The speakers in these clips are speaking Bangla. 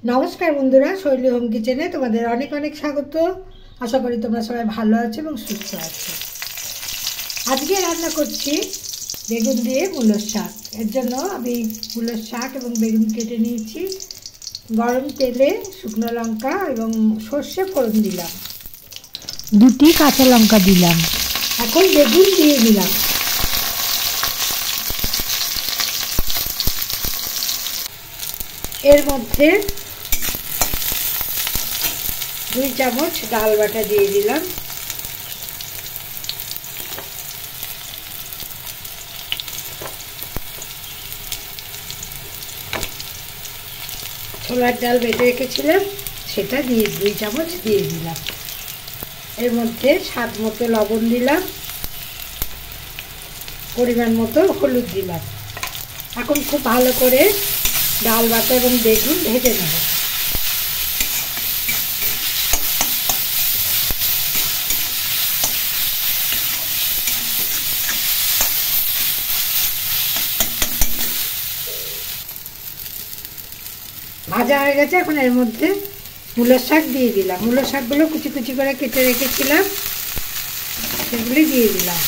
नमस्कार बंधुरा शैली होम किचेने तुम्हारे अनेक अनेक स्वागत। आशा करी तुम्हारा सबाई भालो आछो एबं सुस्थ आछो। आजके रान्ना करछि बेगुन दिए मूलोर शाक। एर जोन्नो आमि मूलोर शाक एबं बेगुन केटे निয়েছি। गरम तेले शुकनो लंका एबं सर्षे फोड़न दिलाम, दुटी काँचा लंका दिलाम, एखन बेगुन दिए दिलाम। एर मध्य 2 চামচ ডাল বাটা দিয়ে দিলাম। ছোলার ডাল বেটে রেখেছিলাম সেটা দিয়ে 2 চামচ দিয়ে দিলাম। এর মধ্যে স্বাদ মতো লবণ দিলাম, পরিমাণ মতো হলুদ দিলাম। এখন খুব ভালো করে ডাল বাটা এবং বেগুন ভেজে নেব। ভাজা হয়ে গেছে, এখন এর মধ্যে মূলোর শাক দিয়ে দিলাম। মূলোর শাকগুলো কুচি কুচি করে কেটে রেখেছিলাম, সেগুলি দিয়ে দিলাম।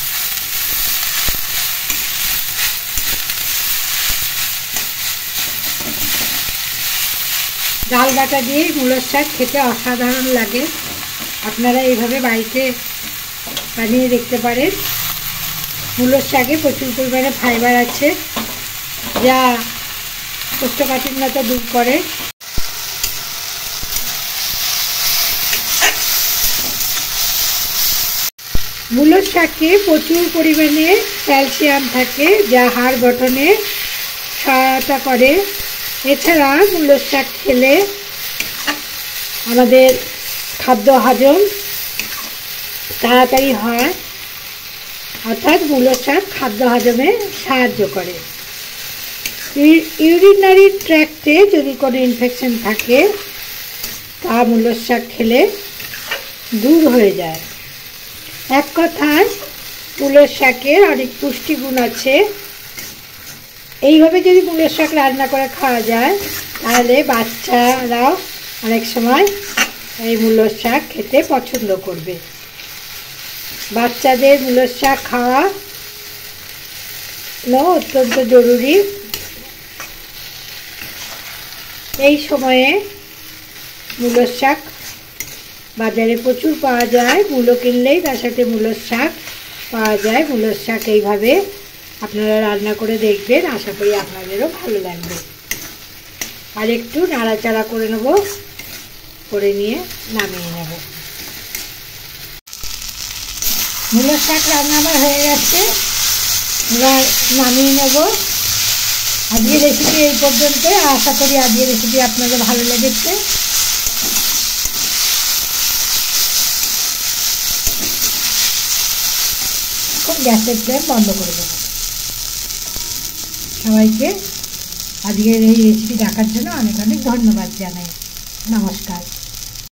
ডাল বাটা দিয়ে মূলোর শাক খেতে অসাধারণ লাগে। আপনারা এইভাবে বাড়িতে বানিয়ে দেখতে পারেন। মূলোর শাকে প্রচুর পরিমাণে ফাইবার আছে, যা কোষ্ঠকাঠিন্যতা দূর করে। মূলোর শাকে প্রচুর পরিমাণে ক্যালসিয়াম থাকে, যা হাড় গঠনে সহায়তা করে। এছাড়া মূলোর শাক খেলে আমাদের খাদ্য হজম তাড়াতাড়ি হয়, অর্থাৎ মূলোর শাক খাদ্য হজমে সাহায্য করে। ইউরিনারি ট্র্যাক্টে যদি কোনো ইনফেকশন থাকে তা মূলোর শাক খেলে দূর হয়ে যায়। এক কথায় মূলোর শাকের অনেক পুষ্টিগুণ আছে। এইভাবে যদি মূলোর শাক রান্না করে খাওয়া যায় তাহলে বাচ্চারাও অনেক সময় এই মূলোর শাক খেতে পছন্দ করবে। বাচ্চাদের মূলোর শাক খাওয়া অত্যন্ত জরুরি। এই সময়ে মূলোর শাক বাজারে প্রচুর পাওয়া যায়। মূলো কিনলেই তার সাথে মূলোর শাক পাওয়া যায়। মূলোর শাক এইভাবে আপনারা রান্না করে দেখবেন, আশা করি আপনাদেরও ভালো লাগবে। আর একটু নাড়াচাড়া করে নেব, করে নিয়ে নামিয়ে নেব। মূলোর শাক রান্না আমার হয়ে গেছে, নামিয়ে নেব। আজকের রেসিপি এই পর্যন্ত। আশা করি আজকের রেসিপি আপনাদের ভালো লেগেছে। এখন গ্যাসের ফ্লেম বন্ধ করে দেব। সবাইকে আজকের এই রেসিপি দেখার জন্য অনেক অনেক ধন্যবাদ জানাই। নমস্কার।